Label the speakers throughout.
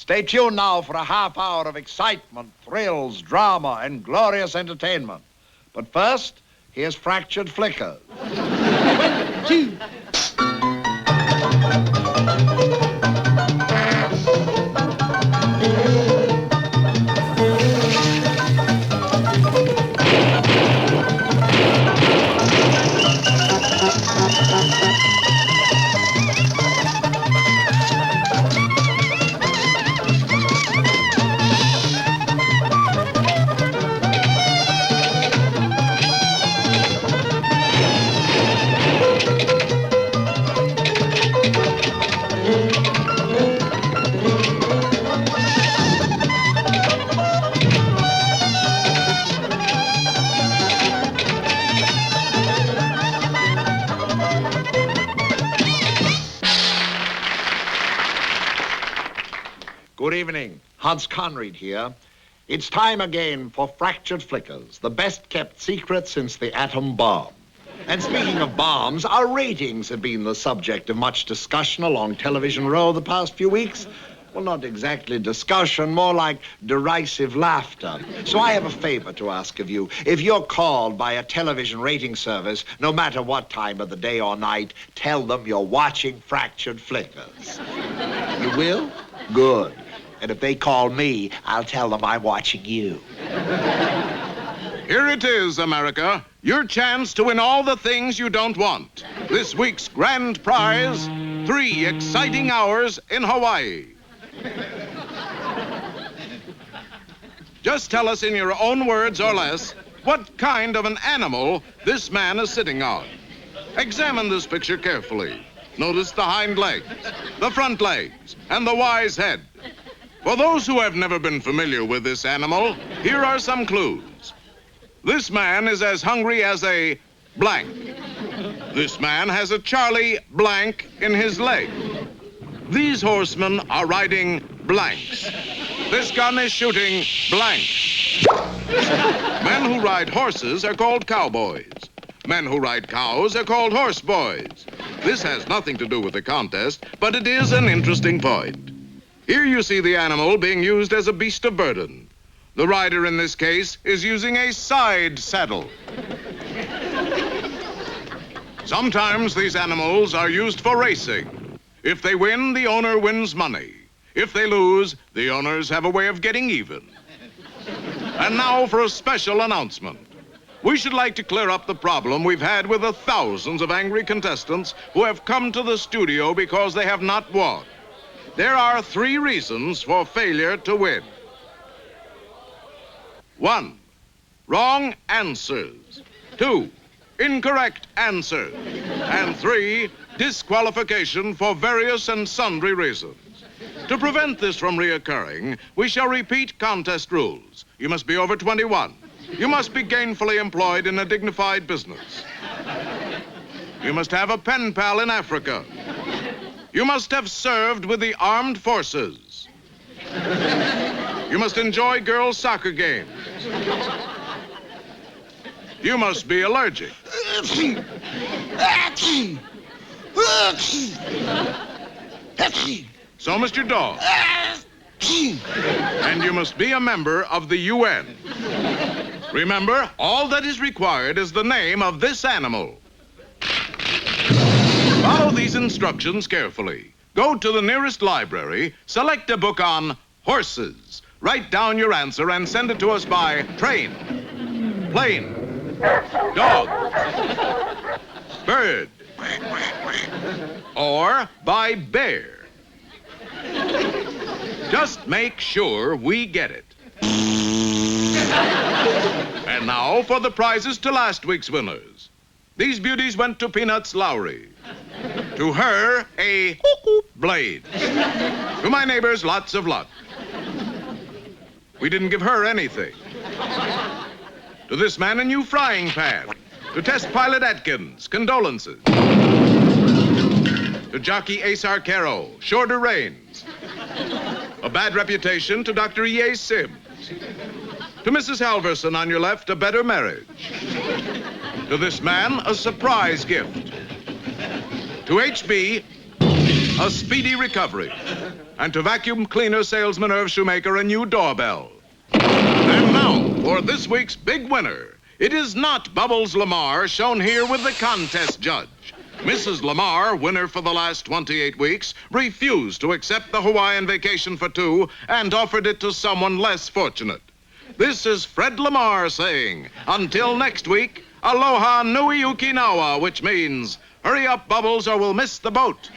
Speaker 1: Stay tuned now for a half hour of excitement, thrills, drama, and glorious entertainment. But first, here's Fractured Flickers.
Speaker 2: 1, 2.
Speaker 1: Good evening. Hans Conried here. It's time again for Fractured Flickers, the best-kept secret since the atom bomb. And speaking of bombs, our ratings have been the subject of much discussion along Television Row the past few weeks. Well, not exactly discussion, more like derisive laughter. So I have a favor to ask of you. If you're called by a television rating service, no matter what time of the day or night, tell them you're watching Fractured Flickers. You will? Good. And if they call me, I'll tell them I'm watching you.
Speaker 3: Here it is, America. Your chance to win all the things you don't want. This week's grand prize, 3 exciting hours in Hawaii. Just tell us in your own words or less what kind of an animal this man is sitting on. Examine this picture carefully. Notice the hind legs, the front legs, and the wise head. For those who have never been familiar with this animal, here are some clues. This man is as hungry as a blank. This man has a Charlie blank in his leg. These horsemen are riding blanks. This gun is shooting blanks. Men who ride horses are called cowboys. Men who ride cows are called horse boys. This has nothing to do with the contest, but it is an interesting point. Here you see the animal being used as a beast of burden. The rider in this case is using a side saddle. Sometimes these animals are used for racing. If they win, the owner wins money. If they lose, the owners have a way of getting even. And now for a special announcement. We should like to clear up the problem we've had with the thousands of angry contestants who have come to the studio because they have not won. There are 3 reasons for failure to win. 1, wrong answers. 2, incorrect answers. And 3, disqualification for various and sundry reasons. To prevent this from reoccurring, we shall repeat contest rules. You must be over 21. You must be gainfully employed in a dignified business. You must have a pen pal in Africa. You must have served with the armed forces. You must enjoy girls' soccer games. You must be allergic. So must your dog. And you must be a member of the UN. Remember, all that is required is the name of this animal. Follow these instructions carefully. Go to the nearest library, select a book on horses, write down your answer and send it to us by train, plane, dog, bird, or by bear. Just make sure we get it. And now for the prizes to last week's winners. These beauties went to Peanuts Lowry. To her, a blade. To my neighbors, lots of luck. We didn't give her anything. To this man, a new frying pan. To Test Pilot Atkins, condolences. To jockey Ace Carrol, shorter reins. A bad reputation to Dr. E.A. Sims. To Mrs. Halverson on your left, a better marriage. To this man, a surprise gift. To H.B., a speedy recovery. And to vacuum cleaner salesman Irv Shoemaker, a new doorbell. And now, for this week's big winner. It is not Bubbles Lamar, shown here with the contest judge. Mrs. Lamar, winner for the last 28 weeks, refused to accept the Hawaiian vacation for two and offered it to someone less fortunate. This is Fred Lamar saying, until next week, aloha nui ukinawa, which means, hurry up, Bubbles, or we'll miss the boat.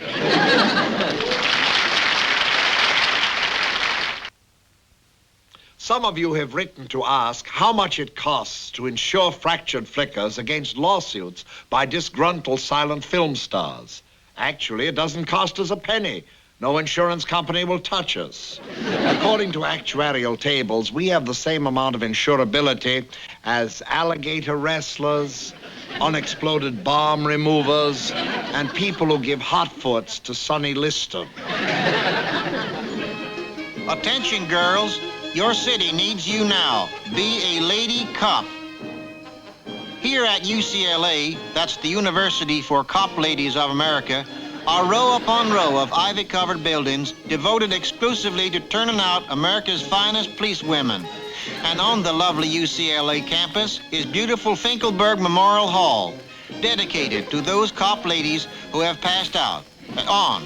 Speaker 1: Some of you have written to ask how much it costs to insure fractured flickers against lawsuits by disgruntled silent film stars. Actually, it doesn't cost us a penny. No insurance company will touch us. According to actuarial tables, we have the same amount of insurability as alligator wrestlers, unexploded bomb removers, and people who give hot foots to Sonny Liston.
Speaker 4: Attention, girls. Your city needs you now. Be a lady cop. Here at UCLA, that's the University for Cop Ladies of America, are row upon row of ivy-covered buildings devoted exclusively to turning out America's finest police women. And on the lovely UCLA campus is beautiful Finkelberg Memorial Hall, dedicated to those cop ladies who have passed out. On.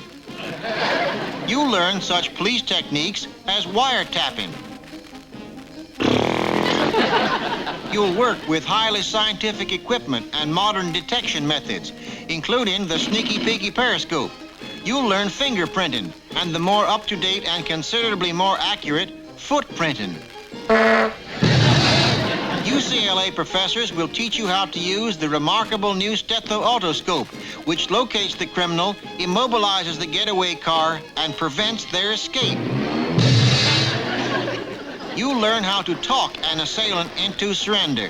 Speaker 4: You'll learn such police techniques as wiretapping. You'll work with highly scientific equipment and modern detection methods, including the sneaky peeky periscope. You'll learn fingerprinting and the more up-to-date and considerably more accurate footprinting. UCLA professors will teach you how to use the remarkable new stetho-otoscope, which locates the criminal, immobilizes the getaway car, and prevents their escape. You'll learn how to talk an assailant into surrender.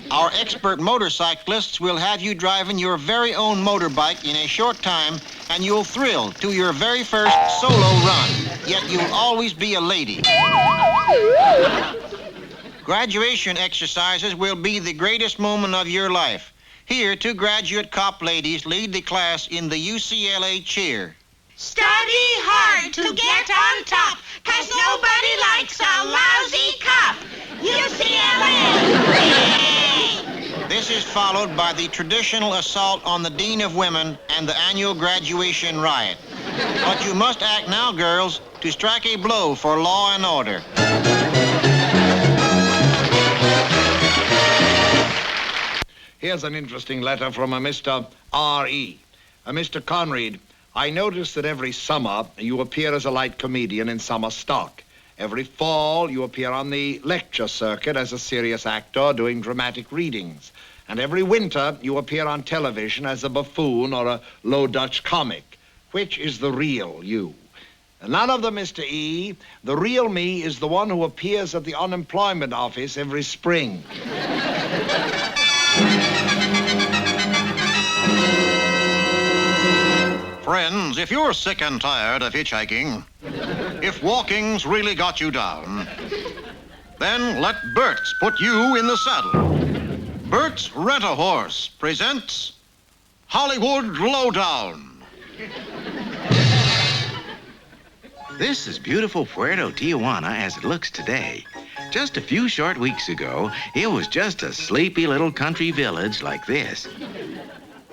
Speaker 4: Our expert motorcyclists will have you driving your very own motorbike in a short time, and you'll thrill to your very first solo run, yet you'll always be a lady. Graduation exercises will be the greatest moment of your life. Here, two graduate cop ladies lead the class in the UCLA cheer.
Speaker 5: Study hard to get on top, 'cause nobody likes a lousy cop. UCLA!
Speaker 4: This is followed by the traditional assault on the Dean of Women and the annual graduation riot. But you must act now, girls, to strike a blow for law and order.
Speaker 1: Here's an interesting letter from a Mr. R.E. Mr. Conrad, I notice that every summer you appear as a light comedian in summer stock. Every fall you appear on the lecture circuit as a serious actor doing dramatic readings. And every winter you appear on television as a buffoon or a Low Dutch comic. Which is the real you? None of them, Mr. E. The real me is the one who appears at the unemployment office every spring.
Speaker 4: Friends, if you're sick and tired of hitchhiking, if walking's really got you down, then let Bert's put you in the saddle. Bert's Rent-A-Horse presents Hollywood Lowdown.
Speaker 6: This is beautiful Puerto Tijuana as it looks today. Just a few short weeks ago, it was just a sleepy little country village like this.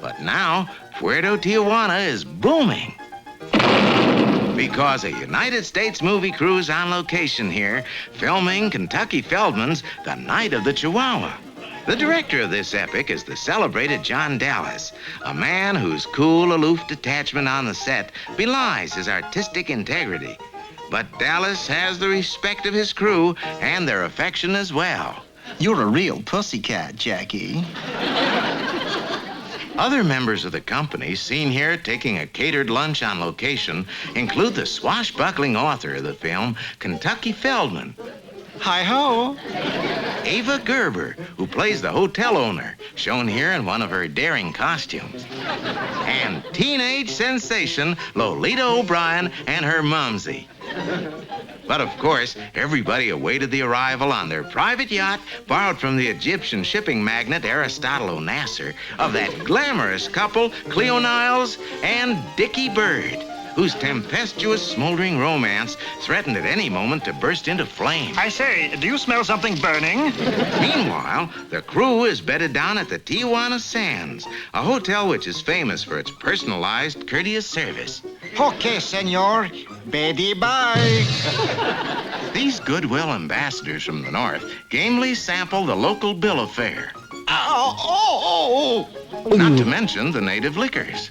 Speaker 6: But now, Puerto Tijuana is booming. Because a United States movie crew's on location here, filming Kentucky Feldman's The Night of the Chihuahua. The director of this epic is the celebrated John Dallas, a man whose cool, aloof detachment on the set belies his artistic integrity. But Dallas has the respect of his crew and their affection as well.
Speaker 4: You're a real pussycat, Jackie.
Speaker 6: Other members of the company seen here taking a catered lunch on location include the swashbuckling author of the film, Kentucky Feldman.
Speaker 4: Hi-ho.
Speaker 6: Ava Gerber, who plays the hotel owner, shown here in one of her daring costumes. And teenage sensation Lolita O'Brien and her mumsy. But of course, everybody awaited the arrival on their private yacht, borrowed from the Egyptian shipping magnate Aristotle Onasser, of that glamorous couple, Cleo Niles and Dickie Bird, whose tempestuous, smoldering romance threatened at any moment to burst into flame.
Speaker 7: I say, do you smell something burning?
Speaker 6: Meanwhile, the crew is bedded down at the Tijuana Sands, a hotel which is famous for its personalized, courteous service.
Speaker 4: Okay, senor. Betty bye.
Speaker 6: These goodwill ambassadors from the north gamely sample the local bill of fare. Not to mention the native liquors.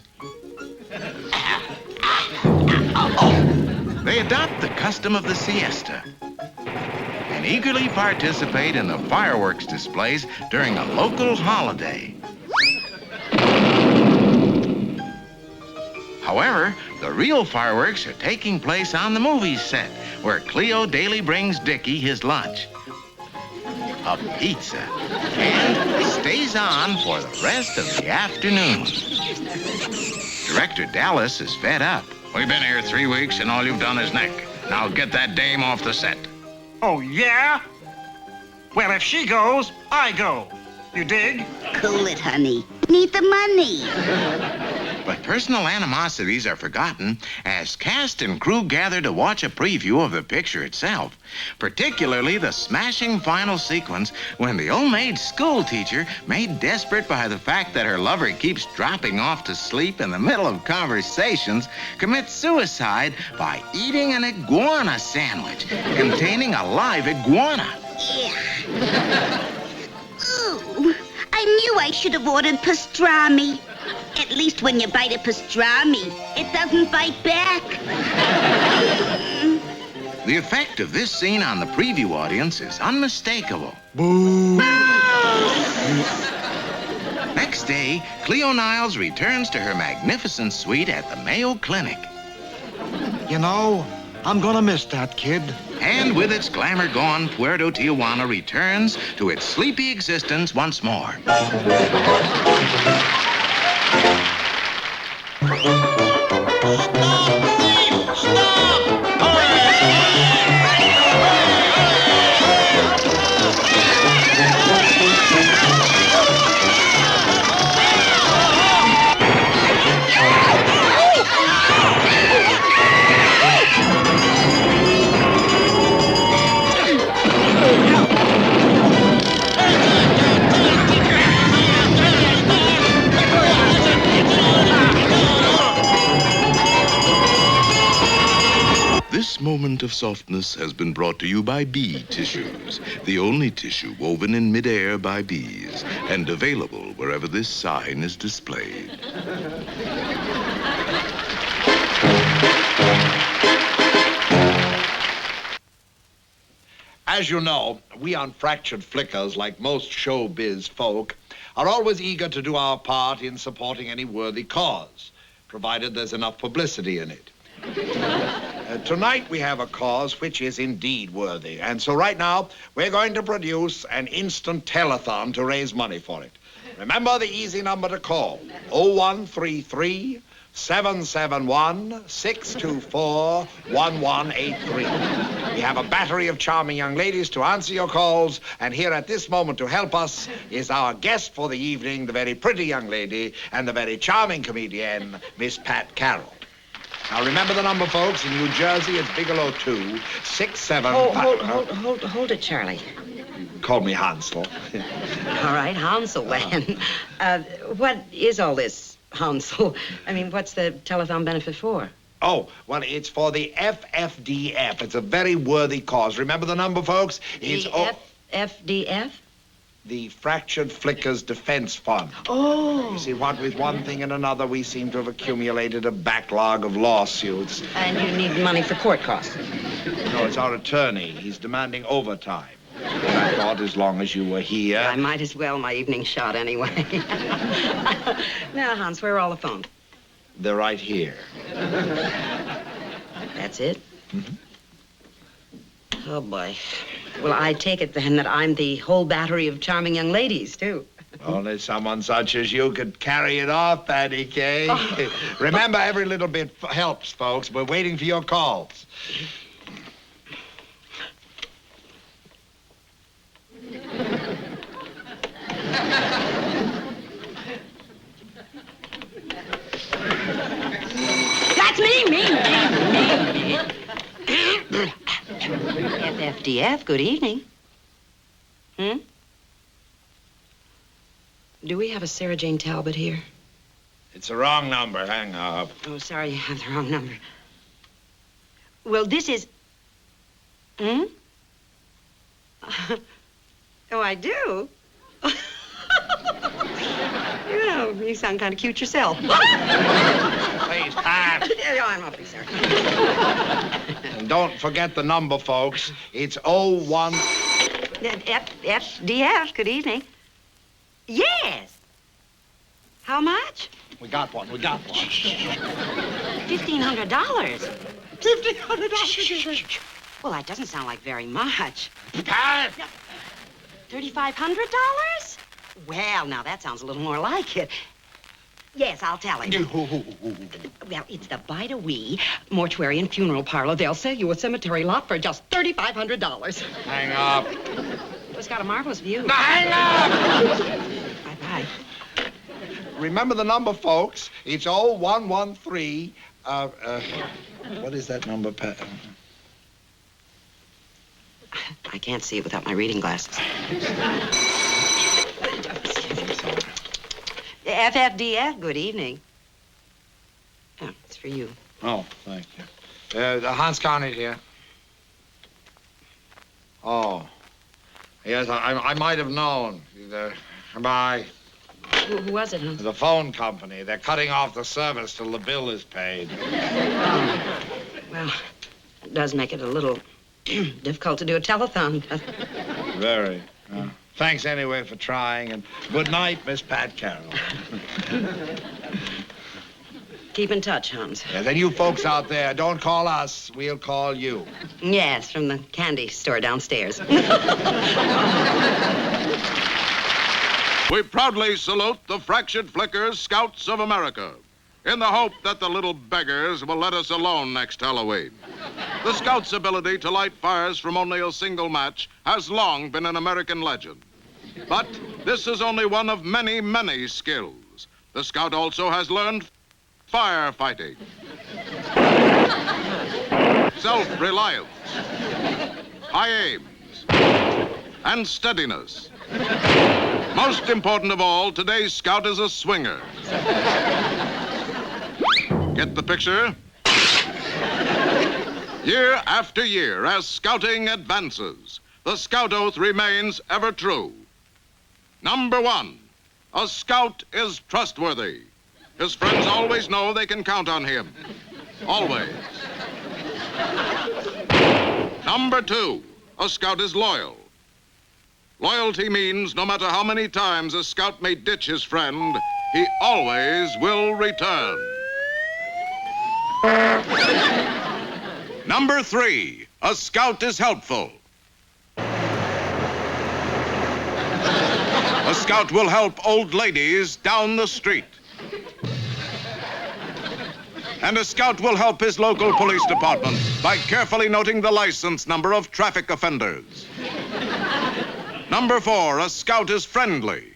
Speaker 6: They adopt the custom of the siesta and eagerly participate in the fireworks displays during a local holiday. However, the real fireworks are taking place on the movie set, where Cleo daily brings Dickie his lunch, a pizza, and stays on for the rest of the afternoon. Director Dallas is fed up.
Speaker 3: We've been here 3 weeks and all you've done is neck. Now get that dame off the set.
Speaker 7: Oh, yeah? Well, if she goes, I go. You dig?
Speaker 5: Cool it, honey. Need the money.
Speaker 6: But personal animosities are forgotten as cast and crew gather to watch a preview of the picture itself, particularly the smashing final sequence when the old-maid school teacher, made desperate by the fact that her lover keeps dropping off to sleep in the middle of conversations, commits suicide by eating an iguana sandwich containing a live iguana.
Speaker 5: Yeah. Ooh, I knew I should have ordered pastrami. At least when you bite a pastrami, it doesn't bite back.
Speaker 6: The effect of this scene on the preview audience is unmistakable. Next day, Cleo Niles returns to her magnificent suite at the Mayo Clinic.
Speaker 2: You know, I'm gonna miss that kid.
Speaker 6: And with its glamour gone, Puerto Tijuana returns to its sleepy existence once more. This moment of softness has been brought to you by bee tissues, the only tissue woven in midair by bees and available wherever this sign is displayed.
Speaker 1: As you know, we on Fractured Flickers, like most showbiz folk, are always eager to do our part in supporting any worthy cause, provided there's enough publicity in it. Tonight we have a cause which is indeed worthy, and so right now we're going to produce an instant telethon to raise money for it. Remember the easy number to call, 0133 771 624 1183. We have a battery of charming young ladies to answer your calls, and here at this moment to help us is our guest for the evening, the very pretty young lady and the very charming comedian, Miss Pat Carrol. Now, remember the number, folks. In New Jersey, it's Bigelow 2, 675...
Speaker 8: Hold it, Charlie.
Speaker 1: Call me Hansel.
Speaker 8: All right, Hansel, then. What is all this, Hansel? I mean, what's the telethon benefit for?
Speaker 1: Oh, well, it's for the FFDF. It's a very worthy cause. Remember the number, folks? It's
Speaker 8: The FFDF?
Speaker 1: the Fractured Flickers Defense Fund.
Speaker 8: Oh.
Speaker 1: You see, what with one thing and another, we seem to have accumulated a backlog of lawsuits.
Speaker 8: And you need money for court costs?
Speaker 1: No, it's our attorney. He's demanding overtime. I thought as long as you were here...
Speaker 8: I might as well. My evening shot anyway. Now, Hans, where are all the phones?
Speaker 1: They're right here.
Speaker 8: That's it?
Speaker 1: Mm-hmm.
Speaker 8: Oh, boy. Well, I take it then that I'm the whole battery of charming young ladies, too.
Speaker 1: Only someone such as you could carry it off, Patty Kay.
Speaker 8: Oh.
Speaker 1: Remember, every little bit helps, folks. We're waiting for your calls.
Speaker 8: That's me. FFDF, good evening. Do we have a Sarah Jane Talbot here?
Speaker 1: It's the wrong number. Hang up.
Speaker 8: Oh, sorry, you have the wrong number. Well, this is... Oh, I do? You know, you sound kind of cute yourself.
Speaker 1: Please, Pat.
Speaker 8: Oh, I'm awfully sorry.
Speaker 1: And don't forget the number, folks. It's 01...
Speaker 8: FDF, good evening. Yes. How much?
Speaker 1: We got one.
Speaker 8: $1,500. $1,500? Well, that doesn't sound like very much.
Speaker 1: Pat!
Speaker 8: $3,500? Well, now that sounds a little more like it. Yes, I'll tell him. Well, it's the Bide-A-Wee Mortuary and Funeral Parlor. They'll sell you a cemetery lot for just $3,500.
Speaker 1: Hang up.
Speaker 8: It's got a marvelous view.
Speaker 1: Now, hang up!
Speaker 8: Bye-bye.
Speaker 1: Remember the number, folks. It's 0113. What is that number, Pat?
Speaker 8: I can't see it without my reading glasses. FFDF, good evening. Oh, it's for you.
Speaker 1: Oh, thank you. Hans Conrad here. Oh. Yes, I might have known. Bye.
Speaker 8: Who was it, huh?
Speaker 1: The phone company. They're cutting off the service till the bill is paid.
Speaker 8: Well, it does make it a little difficult to do a telethon.
Speaker 1: Very. Thanks anyway for trying, and good night, Miss Pat Carrol.
Speaker 8: Keep in touch, Hans.
Speaker 1: Yeah, then you folks out there, don't call us. We'll call you.
Speaker 8: Yes, from the candy store downstairs.
Speaker 3: We proudly salute the Fractured Flickers Scouts of America in the hope that the little beggars will let us alone next Halloween. The Scouts' ability to light fires from only a single match has long been an American legend. But this is only one of many, many skills. The Scout also has learned firefighting, self-reliance, high aims, and steadiness. Most important of all, today's Scout is a swinger. Get the picture? Year after year, as scouting advances, the Scout oath remains ever true. Number one, a Scout is trustworthy. His friends always know they can count on him. Always. Number two, a Scout is loyal. Loyalty means no matter how many times a Scout may ditch his friend, he always will return. Number three, a Scout is helpful. A Scout will help old ladies down the street. And a Scout will help his local police department by carefully noting the license number of traffic offenders. Number four, a Scout is friendly.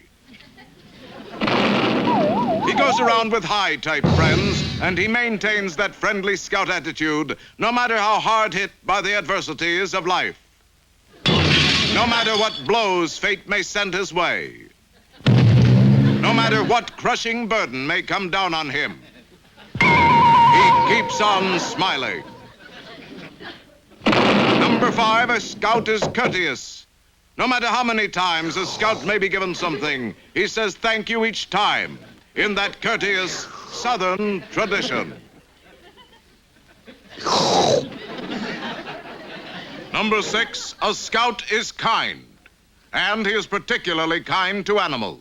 Speaker 3: He goes around with high-type friends, and he maintains that friendly Scout attitude no matter how hard hit by the adversities of life. No matter what blows fate may send his way. No matter what crushing burden may come down on him. He keeps on smiling. Number five, a Scout is courteous. No matter how many times a Scout may be given something, he says thank you each time in that courteous Southern tradition. Number six, a Scout is kind, and he is particularly kind to animals.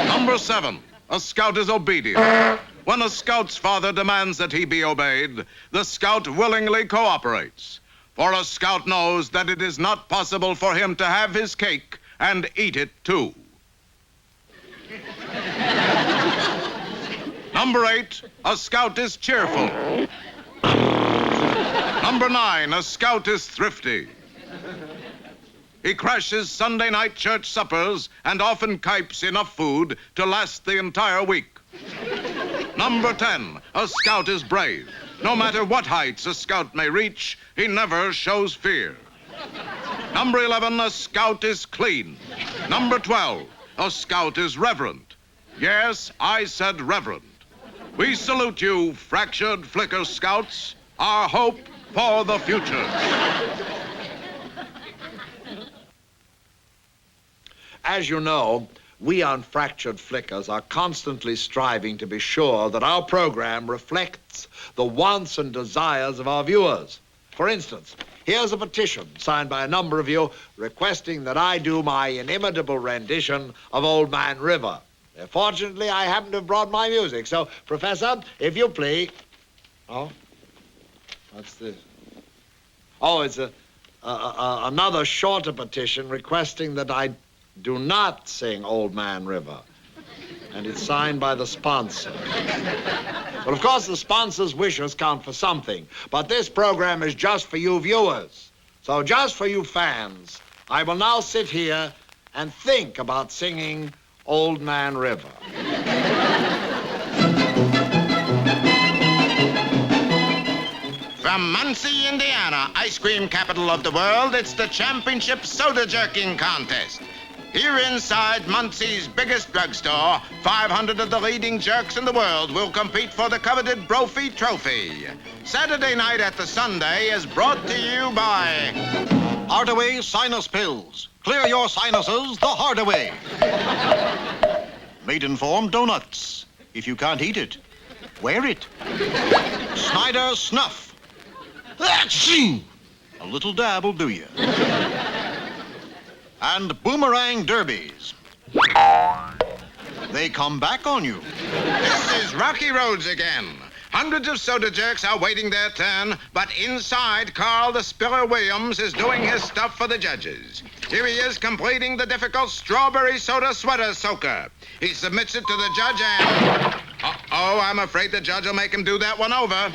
Speaker 3: Number seven, a scout is obedient. When a scout's father demands that he be obeyed, the scout willingly cooperates. For a scout knows that it is not possible for him to have his cake and eat it too. Number 8, a scout is cheerful. Number 9, a scout is thrifty. He crashes Sunday night church suppers and often kipes enough food to last the entire week. Number 10, a scout is brave. No matter what heights a scout may reach, he never shows fear. Number 11, a scout is clean. Number 12, a scout is reverent. Yes, I said reverent. We salute you, fractured flicker scouts, our hope for the future.
Speaker 1: As you know, we on Fractured Flickers are constantly striving to be sure that our program reflects the wants and desires of our viewers. For instance, here's a petition signed by a number of you requesting that I do my inimitable rendition of Old Man River. Fortunately, I happen to have brought my music, so, Professor, if you please... Oh? What's this? Oh, it's another shorter petition requesting that I do not sing Old Man River. And it's signed by the sponsor. Well, of course, the sponsor's wishes count for something, but this program is just for you viewers. So just for you fans, I will now sit here and think about singing Old Man River.
Speaker 6: From Muncie, Indiana, ice cream capital of the world, it's the championship soda jerking contest. Here inside Muncie's biggest drugstore, 500 of the leading jerks in the world will compete for the coveted Brophy Trophy. Saturday night at the Sunday is brought to you by
Speaker 4: Hardaway Sinus Pills. Clear your sinuses the Hardaway. Maidenform Donuts. If you can't eat it, wear it. Snyder Snuff. Achoo! A little dab will do you. And Boomerang Derbies. They come back on you.
Speaker 6: This is Rocky Roads again. Hundreds of soda jerks are waiting their turn, but inside, Carl the Spiller Williams is doing his stuff for the judges. Here he is completing the difficult strawberry soda sweater soaker. He submits it to the judge and... Uh-oh, I'm afraid the judge will make him do that one over.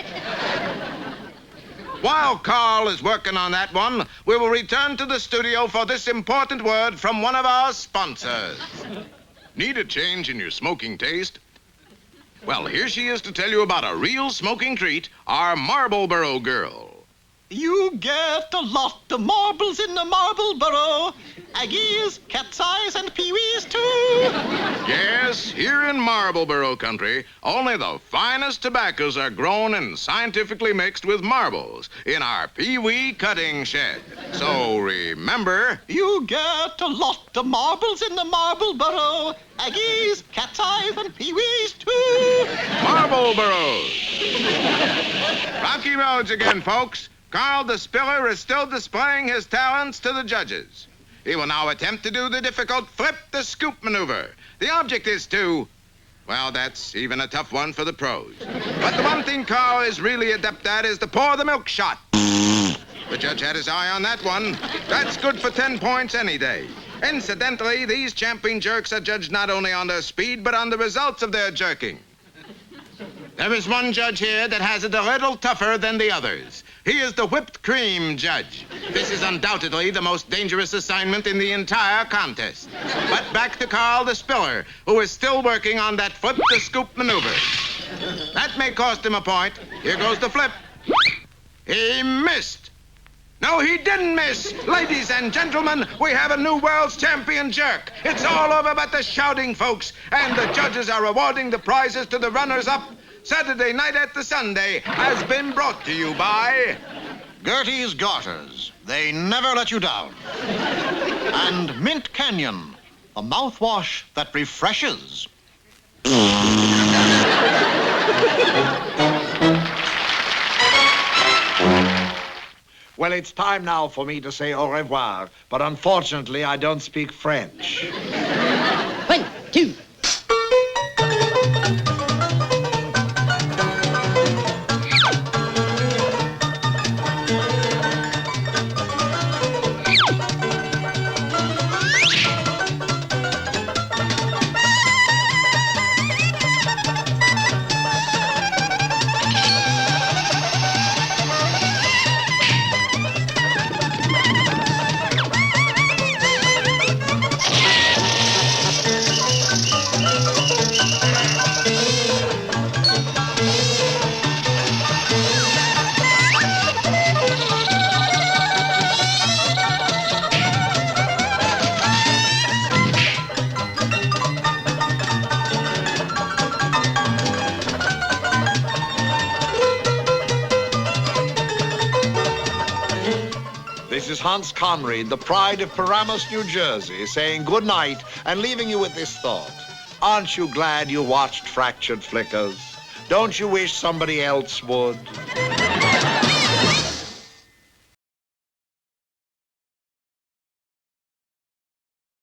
Speaker 6: While Carl is working on that one, we will return to the studio for this important word from one of our sponsors.
Speaker 3: Need a change in your smoking taste? Well, here she is to tell you about a real smoking treat, our Marlboro Girl.
Speaker 9: You get a lot of marbles in the Marlboro. Aggies, cat's eyes, and peewees, too.
Speaker 3: Yes, here in Marlboro country, only the finest tobaccos are grown and scientifically mixed with marbles in our pee-wee cutting shed. So remember...
Speaker 9: You get a lot of marbles in the Marlboro. Aggies, cat's eyes, and peewees, too.
Speaker 3: Marlboros. Rocky Roads again, folks. Carl the Spiller is still displaying his talents to the judges. He will now attempt to do the difficult flip the scoop maneuver. The object is to... Well, that's even a tough one for the pros. But the one thing Carl is really adept at is to pour the milk shot. The judge had his eye on that one. That's good for 10 points any day. Incidentally, these champion jerks are judged not only on their speed, but on the results of their jerking. There is one judge here that has it a little tougher than the others. He is the whipped cream judge. This is undoubtedly the most dangerous assignment in the entire contest. But back to Carl the Spiller, who is still working on that flip the scoop maneuver. That may cost him a point. Here goes the flip. He missed. No, he didn't miss. Ladies and gentlemen, we have a new world's champion jerk. It's all over but the shouting, folks. And the judges are awarding the prizes to the runners-up. Saturday night at the Sunday has been brought to you by...
Speaker 4: Gertie's Garters. They never let you down. And Mint Canyon, a mouthwash that refreshes.
Speaker 1: Well, it's time now for me to say au revoir, but unfortunately, I don't speak French.
Speaker 8: 1, 2.
Speaker 1: This is Hans Conried, the pride of Paramus, New Jersey, saying good night and leaving you with this thought. Aren't you glad you watched Fractured Flickers? Don't you wish somebody else would?